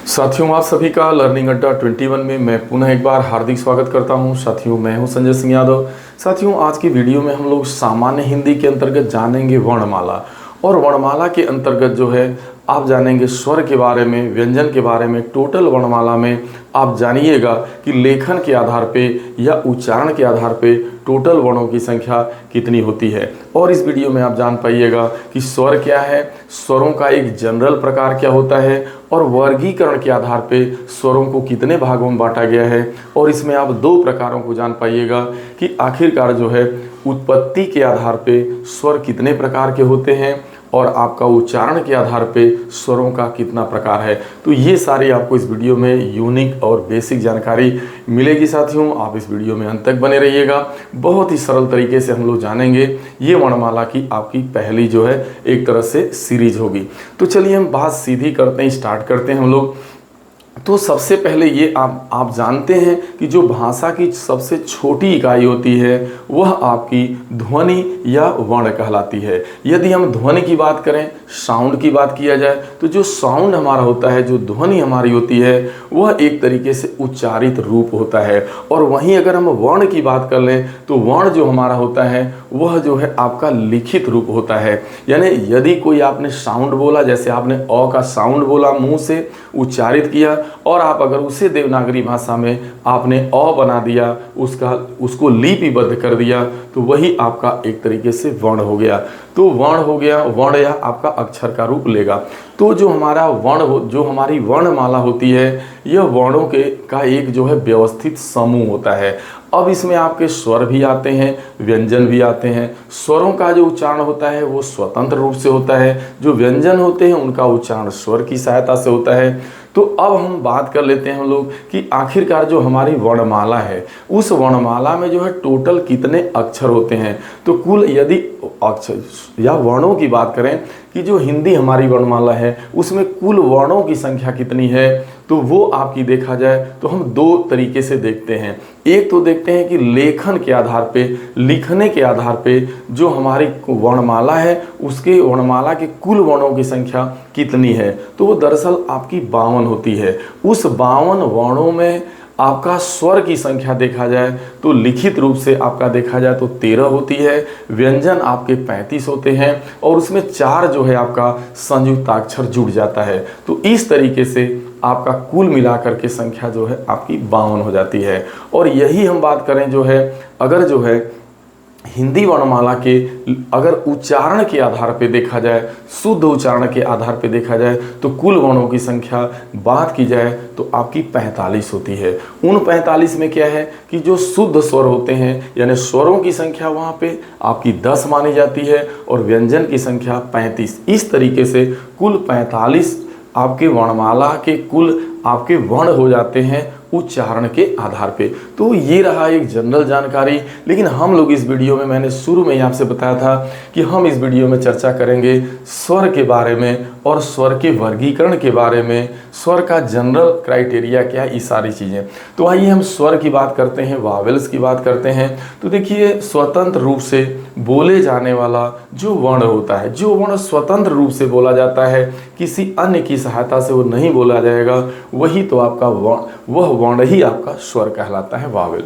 साथियों, आप सभी का लर्निंग अड्डा 21 में मैं पुनः एक बार हार्दिक स्वागत करता हूं। साथियों, मैं हूं संजय सिंह यादव। साथियों, आज की वीडियो में हम लोग सामान्य हिंदी के अंतर्गत जानेंगे वर्णमाला, और वर्णमाला के अंतर्गत जो है आप जानेंगे स्वर के बारे में, व्यंजन के बारे में। टोटल वर्णमाला में आप जानिएगा कि लेखन के आधार पे या उच्चारण के आधार पे टोटल वर्णों की संख्या कितनी होती है। और इस वीडियो में आप जान पाइएगा कि स्वर क्या है, स्वरों का एक जनरल प्रकार क्या होता है, और वर्गीकरण के आधार पे स्वरों को कितने भागों में बांटा गया है। और इसमें आप दो प्रकारों को जान पाइएगा कि आखिरकार जो है उत्पत्ति के आधार पे स्वर कितने प्रकार के होते हैं, और आपका उच्चारण के आधार पे स्वरों का कितना प्रकार है। तो ये सारी आपको इस वीडियो में यूनिक और बेसिक जानकारी मिलेगी। साथियों, आप इस वीडियो में अंत तक बने रहिएगा। बहुत ही सरल तरीके से हम लोग जानेंगे। ये वर्णमाला की आपकी पहली जो है एक तरह से सीरीज होगी। तो चलिए हम बात सीधी करते हैं, स्टार्ट करते हैं हम लोग। तो सबसे पहले ये आप जानते हैं कि जो भाषा की सबसे छोटी इकाई होती है वह आपकी ध्वनि या वर्ण कहलाती है। यदि हम ध्वनि की बात करें, साउंड की बात किया जाए, तो जो साउंड हमारा होता है, जो ध्वनि हमारी होती है, वह एक तरीके से उच्चारित रूप होता है। और वहीं अगर हम वर्ण की बात कर लें तो वर्ण जो हमारा होता है वह जो है आपका लिखित रूप होता है। यानी यदि कोई आपने साउंड बोला, जैसे आपने अ का साउंड बोला, मुंह से उच्चारित किया, और आप अगर उसे देवनागरी भाषा में आपने अ बना दिया, उसको लिपिबद्ध कर दिया, तो वही आपका एक तरीके से वर्ण हो गया। तो वर्ण हो गया, वर्ण या आपका अक्षर का रूप लेगा। तो जो हमारा जो हमारी वर्णमाला होती है, यह वर्णों का एक जो है व्यवस्थित समूह होता है। अब इसमें आपके स्वर भी आते हैं, व्यंजन भी आते हैं। स्वरों का जो उच्चारण होता है वो स्वतंत्र रूप से होता है, जो व्यंजन होते हैं उनका उच्चारण स्वर की सहायता से होता है। तो अब हम बात कर लेते हैं हम लोग कि आखिरकार जो हमारी वर्णमाला है, उस वर्णमाला में जो है टोटल कितने अक्षर होते हैं। तो कुल यदि अक्षर या वर्णों की बात करें कि जो हिंदी हमारी वर्णमाला है उसमें कुल वर्णों की संख्या कितनी है, तो वो आपकी देखा जाए तो हम दो तरीके से देखते हैं। एक तो देखते हैं कि लेखन के आधार पे, लिखने के आधार पे जो हमारी वर्णमाला है उसके वर्णमाला के कुल वर्णों की संख्या कितनी है, तो वो दरअसल आपकी 52 होती है। उस 52 वर्णों में आपका स्वर की संख्या देखा जाए तो लिखित रूप से आपका देखा जाए तो 13 होती है, व्यंजन आपके 35 होते हैं, और उसमें 4 जो है आपका संयुक्ताक्षर जुड़ जाता है। तो इस तरीके से आपका कुल मिलाकर के संख्या जो है आपकी 52 हो जाती है। और यही हम बात करें जो है, अगर जो है हिंदी वर्णमाला के अगर उच्चारण के आधार पे देखा जाए, शुद्ध उच्चारण के आधार पे देखा जाए, तो कुल वर्णों की संख्या बात की जाए तो आपकी 45 होती है। उन 45 में क्या है कि जो शुद्ध स्वर होते हैं, यानी स्वरों की संख्या वहाँ पे आपकी 10 मानी जाती है, और व्यंजन की संख्या 35। इस तरीके से कुल 45 आपके वर्णमाला के कुल आपके वर्ण हो जाते हैं उच्चारण के आधार पे। तो ये रहा एक जनरल जानकारी। लेकिन हम लोग इस वीडियो में, मैंने शुरू में ही आपसे बताया था कि हम इस वीडियो में चर्चा करेंगे स्वर के बारे में और स्वर के वर्गीकरण के बारे में, स्वर का जनरल क्राइटेरिया क्या है, ये सारी चीज़ें। तो आइए हम स्वर की बात करते हैं, वावेल्स की बात करते हैं। तो देखिए, स्वतंत्र रूप से बोले जाने वाला जो वर्ण होता है, जो वर्ण स्वतंत्र रूप से बोला जाता है, किसी अन्य की सहायता से वो नहीं बोला जाएगा, वही तो आपका वह वर्ण ही आपका स्वर कहलाता है, वावेल।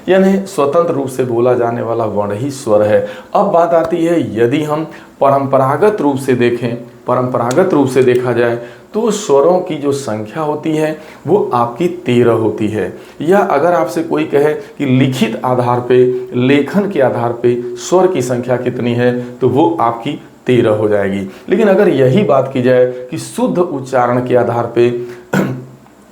यानी स्वतंत्र रूप से बोला जाने वाला वर्ण ही स्वर है। अब बात आती है, यदि हम परंपरागत रूप से देखें, परंपरागत रूप से देखा जाए तो स्वरों की जो संख्या होती है वो आपकी 13 होती है। या अगर आपसे कोई कहे कि लिखित आधार पे, लेखन के आधार पे स्वर की संख्या कितनी है, तो वो आपकी 13 हो जाएगी। लेकिन अगर यही बात की जाए कि शुद्ध उच्चारण के आधार पे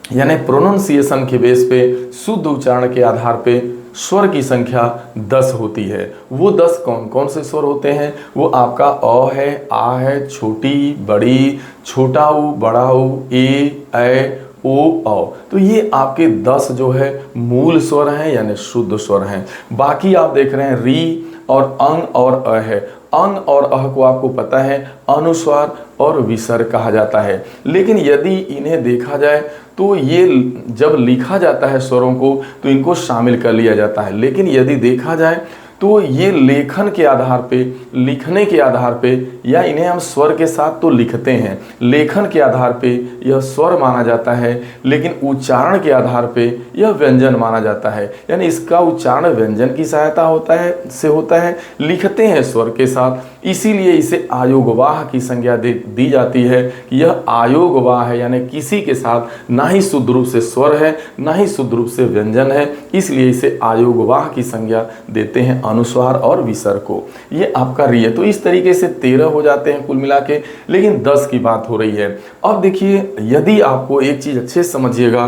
यानी प्रोनाउंसिएशन के बेस पे, शुद्ध उच्चारण के आधार पे स्वर की संख्या 10 होती है। वो 10 कौन कौन से स्वर होते हैं? वो आपका अ है, आ है, छोटी, बड़ी, छोटा ऊ, बड़ा ऊ, ए, ओ, औ। तो ये आपके 10 जो है मूल स्वर हैं, यानी शुद्ध स्वर हैं। बाकी आप देख रहे हैं री और अंग और अ है। अंग और अह को आपको पता है अनुस्वार और विसर्ग कहा जाता है। लेकिन यदि इन्हें देखा जाए तो ये जब लिखा जाता है स्वरों को तो इनको शामिल कर लिया जाता है। लेकिन यदि देखा जाए तो ये लेखन के आधार पे, लिखने के आधार पे, या इन्हें हम स्वर के साथ तो लिखते हैं, लेखन के आधार पे यह स्वर माना जाता है, लेकिन उच्चारण के आधार पे यह व्यंजन माना जाता है। यानी इसका उच्चारण व्यंजन की सहायता होता है, लिखते हैं स्वर के साथ, इसीलिए इसे आयोगवाह की संज्ञा दी जाती है कि यह आयोगवाह है, यानी किसी के साथ ना ही शुद्ध रूप से स्वर है ना ही शुद्ध रूप से व्यंजन है, इसलिए इसे आयोगवाह की संज्ञा देते हैं अनुस्वार और विसर्ग को। ये आपका री है। तो इस तरीके से 13 हो जाते हैं कुल मिला के, लेकिन 10 की बात हो रही है। अब देखिए, यदि आपको एक चीज अच्छे से समझिएगा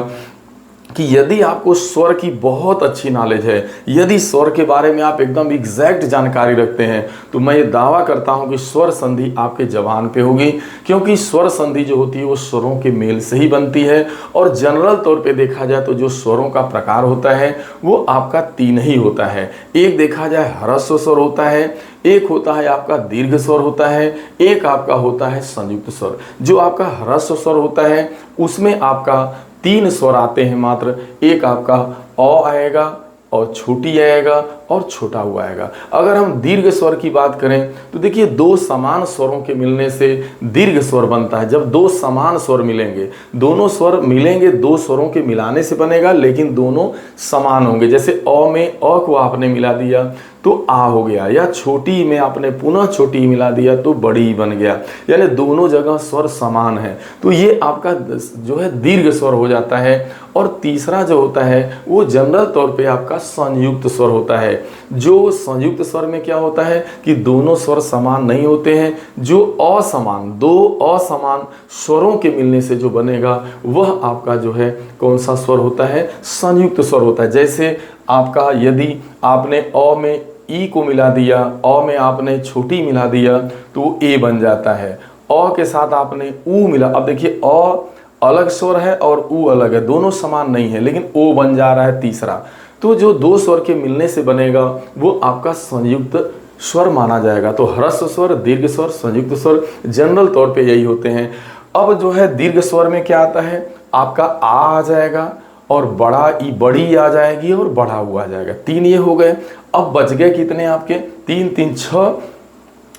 कि यदि आपको स्वर की बहुत अच्छी नॉलेज है, यदि स्वर के बारे में आप एकदम एग्जैक्ट जानकारी रखते हैं, तो मैं ये दावा करता हूं कि स्वर संधि आपके जबान पे होगी, क्योंकि स्वर संधि जो होती है वो स्वरों के मेल से ही बनती है। और जनरल तौर पे देखा जाए तो जो स्वरों का प्रकार होता है वो आपका 3 ही होता है। एक देखा जाए ह्रस्व स्वर होता है, एक होता है आपका दीर्घ स्वर होता है, एक आपका होता है संयुक्त स्वर। जो आपका ह्रस्व स्वर होता है उसमें आपका 3 स्वर आते हैं मात्र, एक आपका अ आएगा और छोटी आएगा और छोटा हुआ आएगा। अगर हम दीर्घ स्वर की बात करें तो देखिए, 2 समान स्वरों के मिलने से दीर्घ स्वर बनता है। जब 2 समान स्वर मिलेंगे, दोनों स्वर मिलेंगे, 2 स्वरों के मिलाने से बनेगा, लेकिन दोनों समान होंगे। जैसे अ में अ को आपने मिला दिया तो आ हो गया, या छोटी में आपने पुनः छोटी मिला दिया तो बड़ी बन गया, यानी दोनों जगह स्वर समान है। तो ये आपका जो है दीर्घ स्वर हो जाता है। और तीसरा जो होता है वो जनरल तौर पे आपका संयुक्त स्वर होता है। जो संयुक्त स्वर में क्या होता है कि दोनों स्वर समान नहीं होते हैं, जो असमान, 2 असमान स्वरों के मिलने से जो बनेगा वह आपका जो है कौन सा स्वर होता है, संयुक्त स्वर होता है। जैसे आपका यदि आपने अ में ई को मिला दिया, अ में आपने छोटी मिला दिया तो ए बन जाता है। अ के साथ आपने ऊ मिला, अब देखिए अ अलग स्वर है और ऊ अलग है, दोनों समान नहीं है, लेकिन ओ बन जा रहा है तीसरा। तो जो 2 स्वर के मिलने से बनेगा वो आपका संयुक्त स्वर माना जाएगा। तो ह्रस्व स्वर, दीर्घ स्वर, संयुक्त स्वर जनरल तौर पे यही होते हैं। अब जो है दीर्घ स्वर में क्या आता है, आपका आ जाएगा और बड़ी आ जाएगी और बढ़ा हुआ आ जाएगा। 3 ये हो गए। अब बच गए कितने आपके, 3 3 6,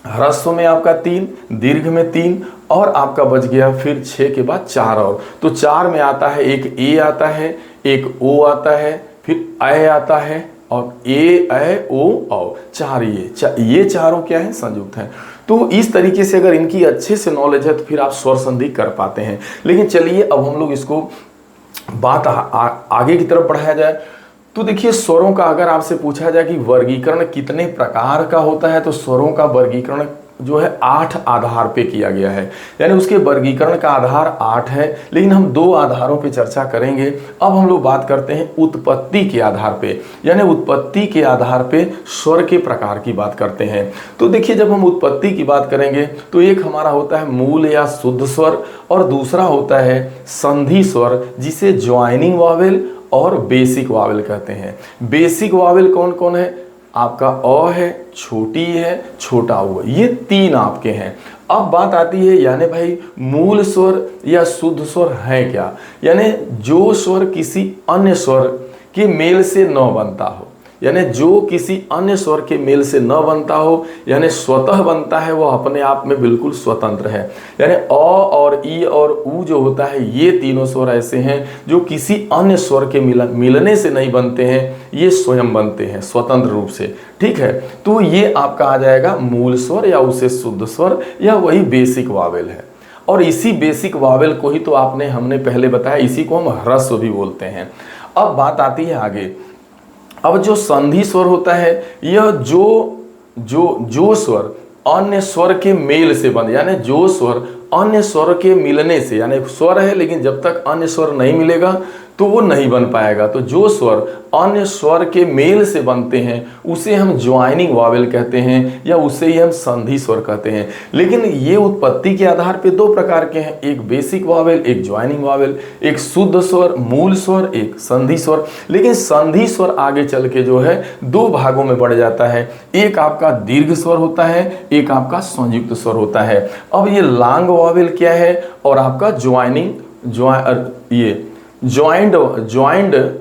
ह्रस्व में आपका 3, दीर्घ में 3, और आपका बच गया फिर 6 के बाद 4 और। तो 4 में आता है एक ए आता है, एक ओ आता है, फिर ऐ आता है, और ए ऐ ओ औ, 4 ये चारों क्या है, संयुक्त हैं। तो इस तरीके से अगर इनकी अच्छे से नॉलेज है तो फिर आप स्वर संधि कर पाते हैं। लेकिन चलिए अब हम लोग इसको बात आगे की तरफ बढ़ाया जाए। तो देखिए, स्वरों का अगर आपसे पूछा जाए कि वर्गीकरण कितने प्रकार का होता है, तो स्वरों का वर्गीकरण जो है 8 आधार पे किया गया है। यानी उसके वर्गीकरण का आधार 8 है, लेकिन हम 2 आधारों पे चर्चा करेंगे। अब हम लोग बात करते हैं उत्पत्ति के आधार पे, यानी उत्पत्ति के आधार पे स्वर के प्रकार की बात करते हैं। तो देखिए, जब हम उत्पत्ति की बात करेंगे तो एक हमारा होता है मूल या शुद्ध स्वर, और दूसरा होता है संधि स्वर, जिसे ज्वाइनिंग वावेल और बेसिक वावेल कहते हैं। बेसिक वावेल कौन कौन है, आपका अ है, छोटी है, छोटा हुआ, ये 3 आपके हैं। अब बात आती है, यानी भाई मूल स्वर या शुद्ध स्वर है क्या, यानी जो स्वर किसी अन्य स्वर के मेल से न बनता हो, यानी जो किसी अन्य स्वर के मेल से न बनता हो, यानी स्वतः बनता है, वो अपने आप में बिल्कुल स्वतंत्र है। यानी अ और ई और ऊ जो होता है, ये तीनों स्वर ऐसे हैं जो किसी अन्य स्वर के मिलने से नहीं बनते हैं, ये स्वयं बनते हैं स्वतंत्र रूप से। ठीक है, तो ये आपका आ जाएगा मूल स्वर या उसे शुद्ध स्वर, या वही बेसिक वावेल है। और इसी बेसिक वावेल को ही तो हमने पहले बताया, इसी को हम ह्रस्व भी बोलते हैं। अब बात आती है आगे। अब जो संधि स्वर होता है, यह जो स्वर अन्य स्वर के मेल से बने, यानी जो स्वर अन्य स्वर के मिलने से, यानी स्वर है लेकिन जब तक अन्य स्वर नहीं मिलेगा तो वो नहीं बन पाएगा। तो जो स्वर अन्य स्वर के मेल से बनते हैं उसे हम ज्वाइनिंग वावेल कहते हैं, या उसे ही हम संधि स्वर कहते हैं। लेकिन ये उत्पत्ति के आधार पे 2 प्रकार के हैं, एक बेसिक वावेल, एक ज्वाइनिंग वावेल, एक शुद्ध स्वर मूल स्वर, एक संधि स्वर। लेकिन संधि स्वर आगे चल के जो है 2 भागों में बढ़ जाता है, एक आपका दीर्घ स्वर होता है, एक आपका संयुक्त स्वर होता है। अब ये लॉन्ग वावेल क्या है, और आपका ज्वाइंड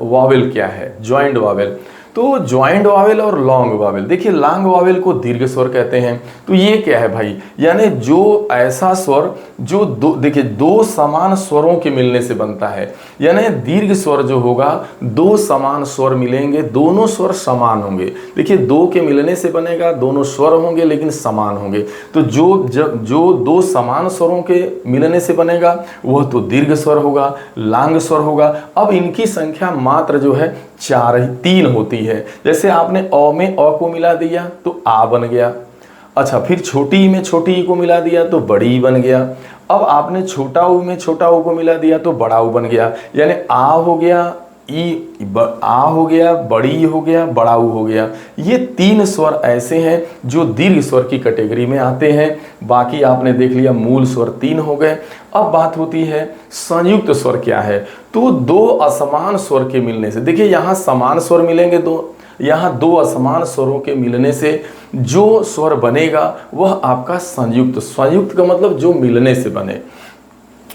वावेल क्या है, ज्वाइंड वावेल। तो ज्वाइंट वावेल और लॉन्ग वावेल, देखिए लॉन्ग वावेल को दीर्घ स्वर कहते हैं। तो ये क्या है भाई, यानी जो ऐसा स्वर जो देखिए दो समान स्वरों के मिलने से बनता है। यानी दीर्घ स्वर जो होगा, दो समान स्वर मिलेंगे, दोनों स्वर समान होंगे। देखिए दो के मिलने से बनेगा, दोनों स्वर होंगे लेकिन समान होंगे। तो जो दो समान स्वरों के मिलने से बनेगा वह तो दीर्घ स्वर होगा, लांग स्वर होगा। अब इनकी संख्या मात्र जो है 3 होती है। जैसे आपने अ में अ को मिला दिया तो आ बन गया। अच्छा, फिर छोटी ई में छोटी ई को मिला दिया तो बड़ी ई बन गया। अब आपने छोटा ऊ में छोटा ऊ को मिला दिया तो बड़ा ऊ बन गया। यानी आ हो गया, आ हो गया, बड़ी ई हो गया, बड़ा ऊ हो गया। ये 3 स्वर ऐसे हैं जो दीर्घ स्वर की कैटेगरी में आते हैं। बाकी आपने देख लिया मूल स्वर 3 हो गए। अब बात होती है संयुक्त स्वर क्या है। तो दो असमान स्वर के मिलने से, देखिए यहाँ समान स्वर मिलेंगे दो, यहाँ दो असमान स्वरों के मिलने से जो स्वर बनेगा वह आपका संयुक्त। संयुक्त का मतलब जो मिलने से बने।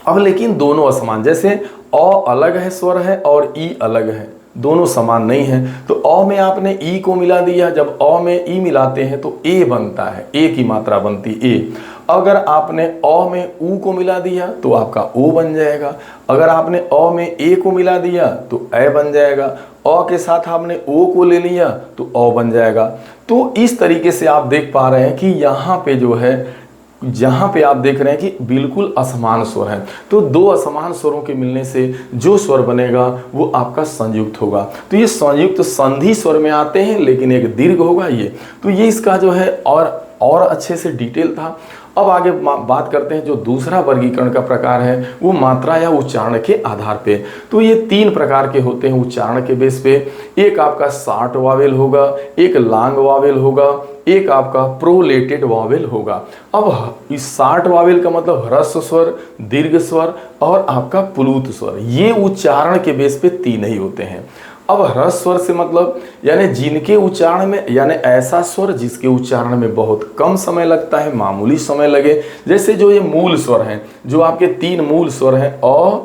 अब लेकिन दोनों असमान, जैसे अ अलग है स्वर है और ई अलग है, दोनों समान नहीं है। तो अ में आपने ई को मिला दिया, जब अ में ई मिलाते हैं तो ए बनता है, ए की मात्रा बनती ए। अगर आपने अ में ऊ को मिला दिया तो आपका ओ बन जाएगा। अगर आपने अ में ए को मिला दिया तो ए बन जाएगा। अ के साथ आपने ओ को ले लिया तो अ बन जाएगा। तो इस तरीके से आप देख पा रहे हैं कि यहाँ पे जो है, जहाँ पे आप देख रहे हैं कि बिल्कुल असमान स्वर है। तो दो असमान स्वरों के मिलने से जो स्वर बनेगा वो आपका संयुक्त होगा। तो ये संयुक्त संधि स्वर में आते हैं लेकिन एक दीर्घ होगा ये। तो ये इसका जो है और अच्छे से डिटेल था। अब आगे बात करते हैं जो दूसरा वर्गीकरण का प्रकार है वो मात्रा या उच्चारण के आधार पे। तो ये 3 प्रकार के होते हैं उच्चारण के बेस पे। एक आपका शार्ट वावेल होगा, एक लॉन्ग वावेल होगा, एक आपका प्रोलेटेड वावेल होगा। अब इस शार्ट वावेल का मतलब ह्रस्व स्वर, दीर्घ स्वर और आपका प्लूत स्वर, ये उच्चारण के बेस पे 3 ही होते हैं। अब ह्रस्व स्वर से मतलब यानी जिनके उच्चारण में, यानी ऐसा स्वर जिसके उच्चारण में बहुत कम समय लगता है, मामूली समय लगे। जैसे जो ये मूल स्वर हैं, जो आपके 3 मूल स्वर हैं अ,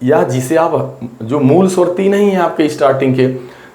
या जिसे आप, जो मूल स्वर 3 ही हैं आपके स्टार्टिंग के,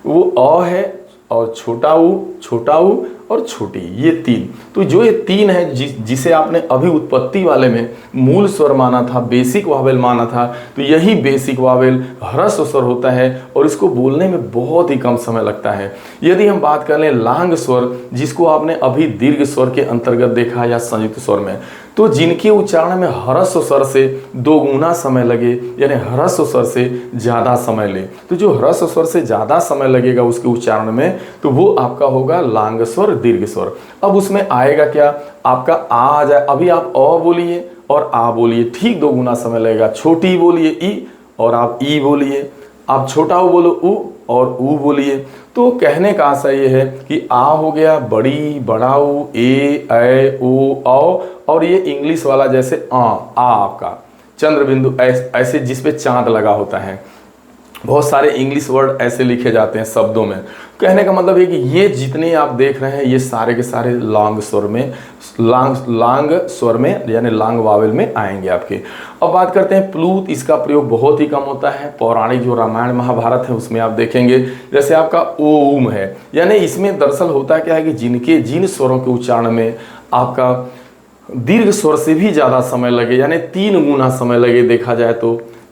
वो अ है और छोटा ऊ और छोटी, ये 3। तो जो ये 3 है जिसे आपने अभी उत्पत्ति वाले में मूल स्वर माना था, बेसिक वावेल माना था, तो यही बेसिक वावेल ह्रस्व स्वर होता है और इसको बोलने में बहुत ही कम समय लगता है। यदि हम बात कर लें लॉन्ग स्वर, जिसको आपने अभी दीर्घ स्वर के अंतर्गत देखा या संयुक्त स्वर में, तो जिनके उच्चारण में ह्रस्व स्वर से 2 गुना समय लगे, यानी ह्रस्व स्वर से ज़्यादा समय ले, तो जो ह्रस्व स्वर से ज़्यादा समय लगेगा उसके उच्चारण में, तो वो आपका होगा लॉन्ग स्वर, दीर्घ स्वर। अब उसमें आएगा क्या, आपका आ जाए। अभी आप अ बोलिए और आ बोलिए, ठीक 2 गुना समय लगेगा। छोटी बोलिए ई और आप ई बोलिए, आप छोटा ऊ बोलो ऊ और ऊ बोलिए। तो कहने का आशा ये है कि आ हो गया बड़ी, बड़ा ऊ, ए ओ औ, और ये इंग्लिश वाला जैसे आ आपका चंद्र बिंदु ऐसे जिस पे चांद लगा होता है। बहुत सारे इंग्लिश वर्ड ऐसे लिखे जाते हैं शब्दों में। कहने का मतलब है कि ये जितने आप देख रहे हैं ये सारे के सारे लॉन्ग स्वर में, लॉन्ग स्वर में यानी लॉन्ग वावेल में आएंगे आपके। अब बात करते हैं प्लूत। इसका प्रयोग बहुत ही कम होता है। पौराणिक जो रामायण महाभारत है उसमें आप देखेंगे, जैसे आपका ओम है, यानी इसमें दरअसल होता क्या है कि जिन स्वरों के उच्चारण में आपका दीर्घ स्वर से भी ज़्यादा समय लगे, यानी 3 गुना समय लगे देखा जाए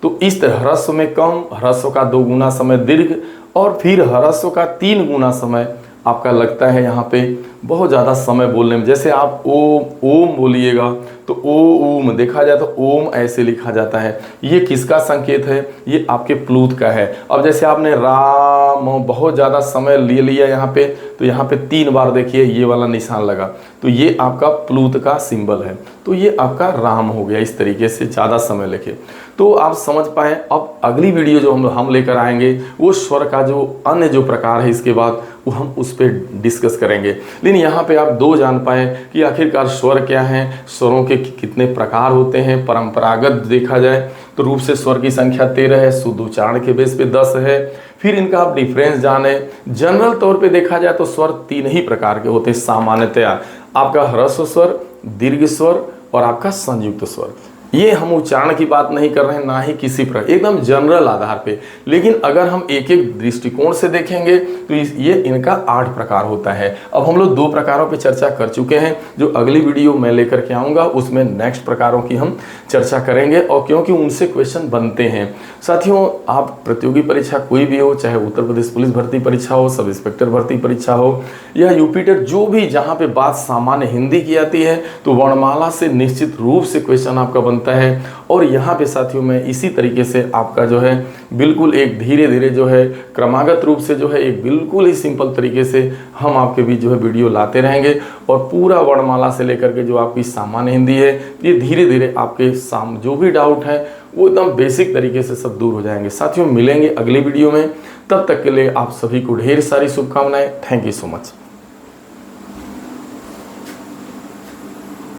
तो इस तरह ह्रस्व में कम, ह्रस्व का 2 गुना समय दीर्घ, और फिर ह्रस्व का 3 गुना समय आपका लगता है यहाँ पे बहुत ज़्यादा समय बोलने में। जैसे आप ओम बोलिएगा तो ओम देखा जाए तो ओम ऐसे लिखा जाता है। ये किसका संकेत है, ये आपके प्लूत का है। अब जैसे आपने राम बहुत ज़्यादा समय ले लिया यहाँ पे, तो यहाँ पे 3 बार देखिए ये वाला निशान लगा, तो ये आपका प्लूत का सिंबल है। तो ये आपका राम हो गया, इस तरीके से ज़्यादा समय लेके। तो आप समझ पाए। अब अगली वीडियो जो हम लेकर आएंगे वो स्वर का जो अन्य जो प्रकार है इसके बाद वो हम उस पर डिस्कस करेंगे। लेकिन यहाँ पे आप 2 जान पाए कि आखिरकार स्वर क्या हैं, स्वरों के कितने प्रकार होते हैं। परंपरागत देखा जाए तो रूप से स्वर की संख्या 13 है, शुद्ध उच्चारण के बेस पे 10 है। फिर इनका आप डिफरेंस जाने। जनरल तौर पे देखा जाए तो स्वर 3 ही प्रकार के होते हैं सामान्यतया, आपका ह्रस्व स्वर, दीर्घ स्वर और आपका संयुक्त स्वर। ये हम उच्चारण की बात नहीं कर रहे हैं, ना ही किसी प्रकार, एकदम जनरल आधार पे। लेकिन अगर हम एक एक दृष्टिकोण से देखेंगे तो ये इनका 8 प्रकार होता है। अब हम लोग 2 प्रकारों पे चर्चा कर चुके हैं, जो अगली वीडियो मैं लेकर के आऊँगा उसमें नेक्स्ट प्रकारों की हम चर्चा करेंगे, और क्योंकि उनसे क्वेश्चन बनते हैं। साथियों, आप प्रतियोगी परीक्षा कोई भी हो, चाहे उत्तर प्रदेश पुलिस भर्ती परीक्षा हो, सब इंस्पेक्टर भर्ती परीक्षा हो, या यूपी टेट, जो भी जहाँ पे बात सामान्य हिंदी की आती है, तो वर्णमाला से निश्चित रूप से क्वेश्चन आपका बनता है। और यहाँ पे साथियों मैं इसी तरीके से आपका जो है बिल्कुल एक धीरे धीरे जो है क्रमागत रूप से जो है एक बिल्कुल ही सिंपल तरीके से हम आपके बीच जो है वीडियो लाते रहेंगे, और पूरा वर्णमाला से लेकर के जो आपकी सामान्य हिंदी है, ये धीरे धीरे आपके जो भी डाउट है वो एकदम बेसिक तरीके से सब दूर हो जाएंगे। साथियों, मिलेंगे अगली वीडियो में, तब तक के लिए आप सभी को ढेर सारी शुभकामनाएं। Thank you so much.